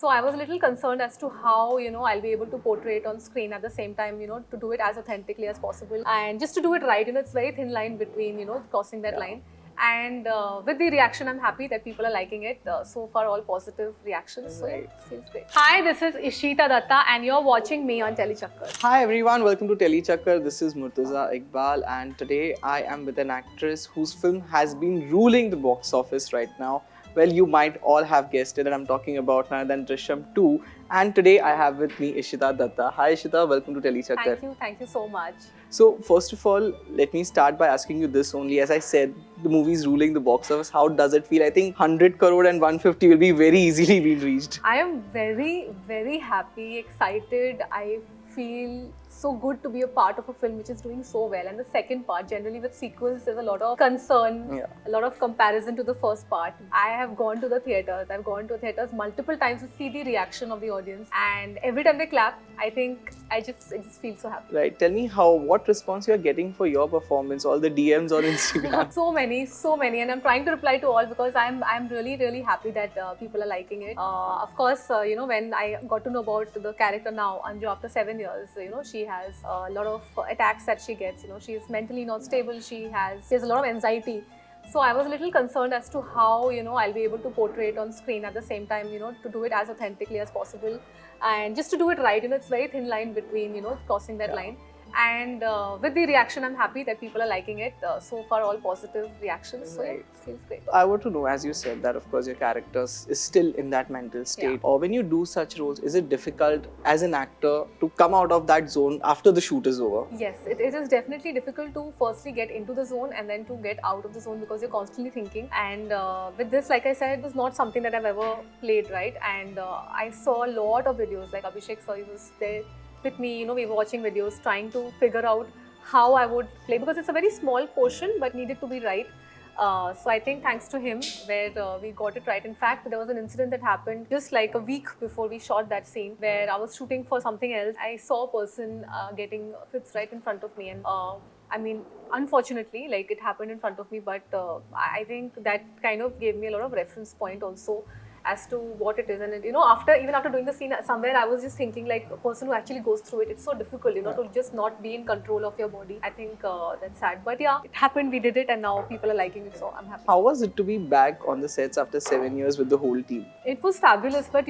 So I was a little concerned as to how, I'll be able to portray it on screen at the same time, to do it as authentically as possible. And just to do it right, it's very thin line between, crossing that line. And with the reaction, I'm happy that people are liking it. So far, all positive reactions. So it feels great. Hi, this is Ishita Dutta and you're watching me on Tellychakkar. Hi everyone, welcome to Tellychakkar. This is Murtuza, Iqbal, and today I am with an actress whose film has been ruling the box office right now. Well, you might all have guessed it, and I'm talking about none other than Drishyam 2. And today I have with me Ishita Dutta. Hi Ishita, welcome to Tellychakkar. Thank you so much. So first of all, let me start by asking you this only. As I said, the movie is ruling the box office. How does it feel? I think 100 crore and 150 will be very easily being reached. I am very, very happy, excited. I feel so good to be a part of a film which is doing so well. And the second part, generally with sequels, there's a lot of concern, a lot of comparison to the first part. I have gone to the theatres. I've gone to theatres multiple times to see the reaction of the audience. And every time they clap, I think I just feel so happy. Right. Tell me what response you are getting for your performance, all the DMs on Instagram. So many. And I'm trying to reply to all because I'm really, really happy that people are liking it. Of course, when I got to know about the character now, Anju, after 7 years, she has a lot of attacks that she gets. She's mentally not stable. She has a lot of anxiety. So I was a little concerned as to how, I'll be able to portray it on screen at the same time, to do it as authentically as possible. And just to do it right, it's very thin line between, crossing that line. And with the reaction, I'm happy that people are liking it. So far, all positive reactions. So it feels great. I want to know, as you said, that of course your character is still in that mental state. Or when you do such roles, is it difficult as an actor to come out of that zone after the shoot is over? Yes, it is definitely difficult to firstly get into the zone and then to get out of the zone because you're constantly thinking. And with this, like I said, it was not something that I've ever played, right? And I saw a lot of videos, like Abhishek sir, he was there with me, we were watching videos trying to figure out how I would play because it's a very small portion but needed to be right. So I think thanks to him where we got it right. In fact, there was an incident that happened just like a week before we shot that scene where I was shooting for something else. I saw a person getting fits right in front of me and I mean, unfortunately, like it happened in front of me, but I think that kind of gave me a lot of reference point also as to what it is. And it, even after doing the scene somewhere, I was just thinking like a person who actually goes through it, it's so difficult, to just not be in control of your body. I think that's sad. But yeah, it happened, we did it, and now people are liking it, so I'm happy. How was it to be back on the sets after 7 years with the whole team? It was fabulous, but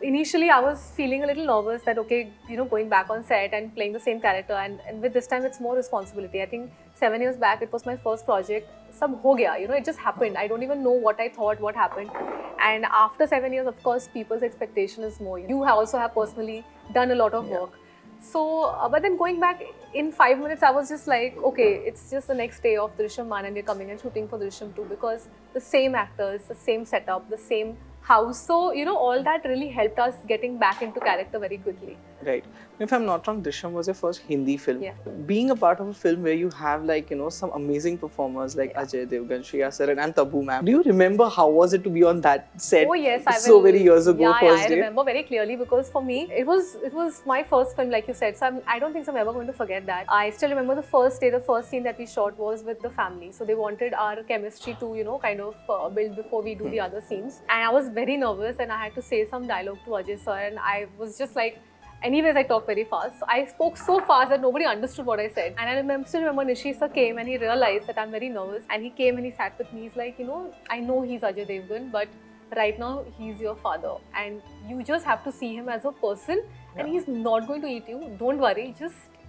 initially I was feeling a little nervous that okay, going back on set and playing the same character, and with this time it's more responsibility. I think 7 years back, it was my first project. Sab ho gaya, it just happened. I don't even know what I thought, what happened. And after 7 years, of course, people's expectation is more. You also have personally done a lot of work. So, but then going back in 5 minutes, I was just like, okay, it's just the next day of Drishyam 1 and we're coming and shooting for Drishyam 2 because the same actors, the same setup, the same house. So, all that really helped us getting back into character very quickly. Right. If I'm not wrong, Drishyam was your first Hindi film. Yeah. Being a part of a film where you have some amazing performers like Ajay Devgan, Shreya Saran and Tabu ma'am. Do you remember how was it to be on that set? Oh yes, many years ago. I remember very clearly because for me, it was my first film like you said. So I don't think I'm ever going to forget that. I still remember the first day, the first scene that we shot was with the family. So they wanted our chemistry to, kind of build before we do the other scenes. And I was very nervous and I had to say some dialogue to Ajay sir and I was just like, anyways, I talk very fast. So I spoke so fast that nobody understood what I said. And I still remember Nishi sir came and he realized that I'm very nervous. And he came and he sat with me. He's like, I know he's Ajay Devgan, but right now he's your father. And you just have to see him as a person. And he's not going to eat you. Don't worry,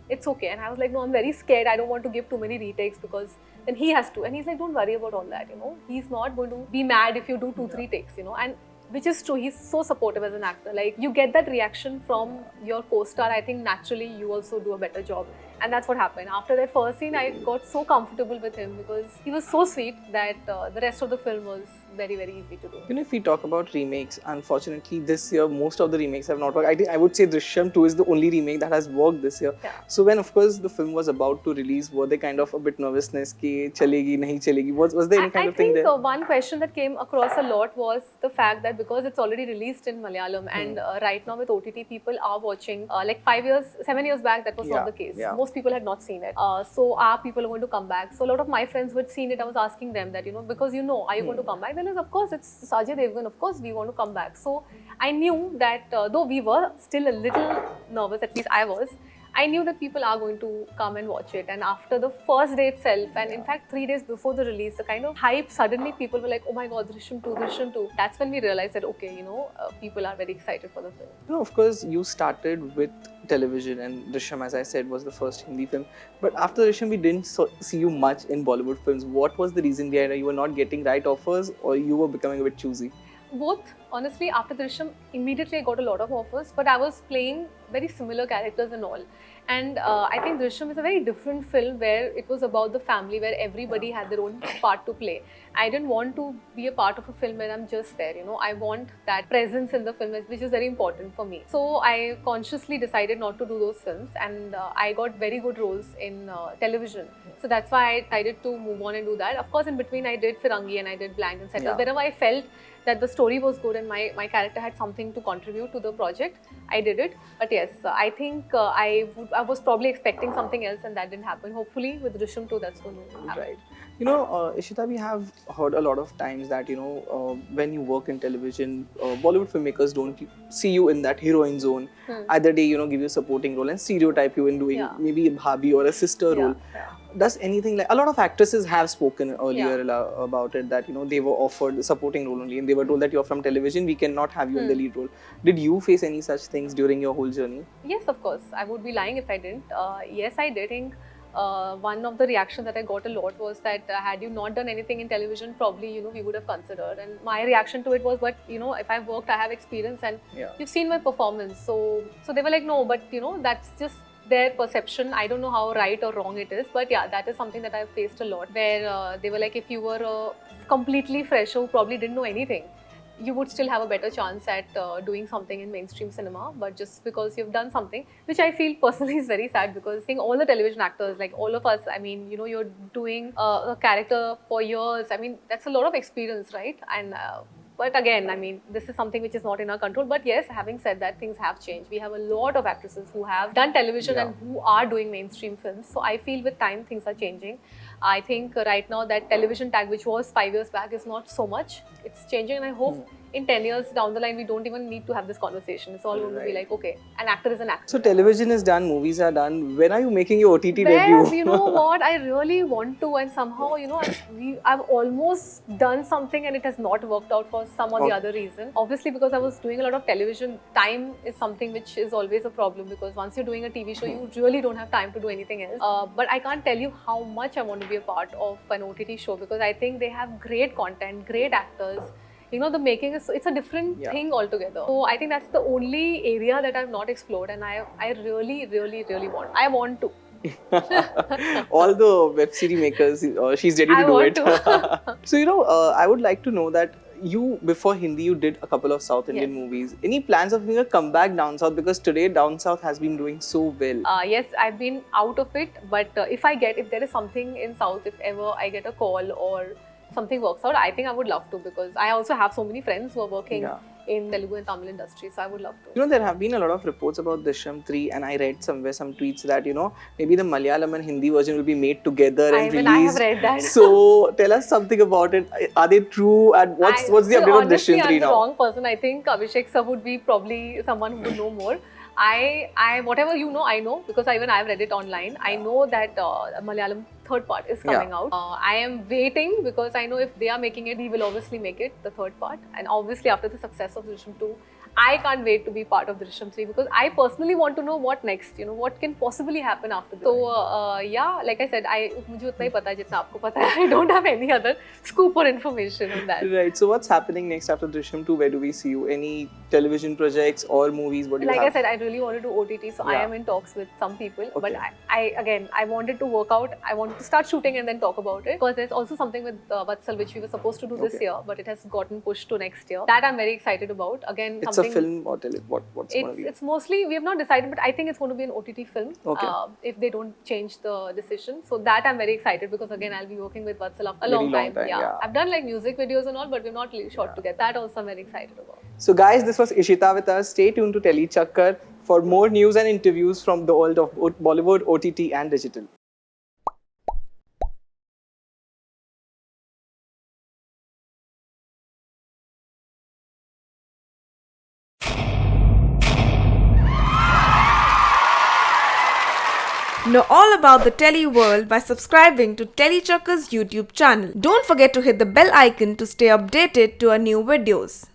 it's okay. And I was like, no, I'm very scared. I don't want to give too many retakes because then he has to. And he's like, don't worry about all that, He's not going to be mad if you do 2-3 takes, And which is true, he's so supportive as an actor. Like, you get that reaction from your co-star, I think naturally you also do a better job. And that's what happened. After that first scene, I got so comfortable with him because he was so sweet that the rest of the film was very, very easy to do. If we talk about remakes, unfortunately this year most of the remakes have not worked. I think I would say Drishyam 2 is the only remake that has worked this year. Yeah. So when of course the film was about to release, were they kind of a bit nervousness ki chalegi, nahi chalegi? Was there any kind of thing there? I think one question that came across a lot was the fact that because it's already released in Malayalam and right now with OTT people are watching, like 7 years back that was not the case. Most people had not seen it. So are people going to come back? So a lot of my friends who had seen it, I was asking them that, because are you going to come back? Then of course it's Ajay Devgan, of course we want to come back. So I knew that though we were still a little nervous, at least I was, I knew that people are going to come and watch it. And after the first day itself, and in fact 3 days before the release, the kind of hype, suddenly people were like, oh my god, Drishyam 2, Drishyam 2. That's when we realized that, okay, people are very excited for the film. Of course, you started with television, and Drishyam, as I said, was the first Hindi film. But after Drishyam, we didn't see you much in Bollywood films. What was the reason behind it? You were not getting right offers, or you were becoming a bit choosy? Both. Honestly, after Drishyam, immediately I got a lot of offers, but I was playing very similar characters and all. And I think Drishyam is a very different film where it was about the family, where everybody had their own part to play. I didn't want to be a part of a film where I'm just there, I want that presence in the film, which is very important for me. So I consciously decided not to do those films, and I got very good roles in television. So that's why I decided to move on and do that. Of course, in between I did Firangi and I did Blank and Settled. Whenever I felt that the story was good and my character had something to contribute to the project, I did it. But yes, I think I was probably expecting something else, and that didn't happen. Hopefully with Drishyam 2 that's going to happen. Right. Ishita, we have heard a lot of times that, when you work in television, Bollywood filmmakers don't see you in that heroine zone. Either they, give you a supporting role and stereotype you in doing maybe a bhabi or a sister role. Does anything like a lot of actresses have spoken earlier about it, that they were offered the supporting role only, and they were told that you're from television, we cannot have you in the lead role. Did you face any such things during your whole journey? Yes, of course. I would be lying if I didn't. Yes, I did. I think one of the reactions that I got a lot was that had you not done anything in television, probably we would have considered. And my reaction to it was, but if I've worked, I have experience, and you've seen my performance. So they were like, no, but that's just their perception. I don't know how right or wrong it is, but yeah, that is something that I've faced a lot, where they were like, if you were a completely fresher who probably didn't know anything, you would still have a better chance at doing something in mainstream cinema. But just because you've done something, which I feel personally is very sad, because seeing all the television actors, like all of us, I mean, you're doing a character for years. I mean, that's a lot of experience, right? And but again, I mean, this is something which is not in our control. But yes, having said that, things have changed. We have a lot of actresses who have done television and who are doing mainstream films. So I feel with time, things are changing. I think right now that television tag, which was 5 years back, is not so much. It's changing, and I hope in 10 years down the line, we don't even need to have this conversation. It's all going to be like, okay, an actor is an actor. So television is done, movies are done. When are you making your OTT debut? You know what, I really want to, and somehow, I've almost done something and it has not worked out for some or the other reason. Obviously, because I was doing a lot of television, time is something which is always a problem, because once you're doing a TV show, you really don't have time to do anything else. But I can't tell you how much I want to be a part of an OTT show, because I think they have great content, great actors. The making is, it's a different thing altogether. So I think that's the only area that I've not explored, and I really, really, really want. I want to. All the web series makers, she's ready to do it. So, I would like to know that you, before Hindi, you did a couple of South Indian movies. Any plans of doing a comeback down South? Because today down South has been doing so well. Yes, I've been out of it, but if there is something in South, if ever I get a call or something works out, I think I would love to, because I also have so many friends who are working in Telugu and Tamil industry, so I would love to. There have been a lot of reports about Drishyam 3, and I read somewhere some tweets that, maybe the Malayalam and Hindi version will be made together and released. I have read that. So tell us something about it. Are they true? And what's the update on Drishyam 3 now? I'm the wrong person. I think Abhishek sir would be probably someone who would know more. I whatever I know, because even I've read it online. I know that Malayalam third part is coming out. I am waiting, because I know if they are making it, we will obviously make it, the third part. And obviously after the success of Drishyam 2, I can't wait to be part of Drishyam 3, because I personally want to know what next, what can possibly happen after this. So like I said, मुझे उतना ही पता है जितना आपको पता है. I don't have any other scoop or information on that. Right. So what's happening next after Drishyam 2? Where do we see you? Any television projects or movies? What do you have? Like I said, I really want to do OTT, so I am in talks with some people. But I wanted to work out. I wanted to start shooting and then talk about it, because there's also something with Vatsal which we were supposed to do this year, but it has gotten pushed to next year. That I'm very excited about. Again, it's a film or what's going to be? It's mostly, we have not decided, but I think it's going to be an OTT film if they don't change the decision. So that I'm very excited, because again, I'll be working with Vatsal a long time. Yeah. I've done like music videos and all, but we've not really shot together. That also I'm very excited about. So guys, this was Ishita with us. Stay tuned to Tellychakkar for more news and interviews from the world of Bollywood, OTT and digital. Know all about the Telly world by subscribing to Tellychakkar's YouTube channel. Don't forget to hit the bell icon to stay updated to our new videos.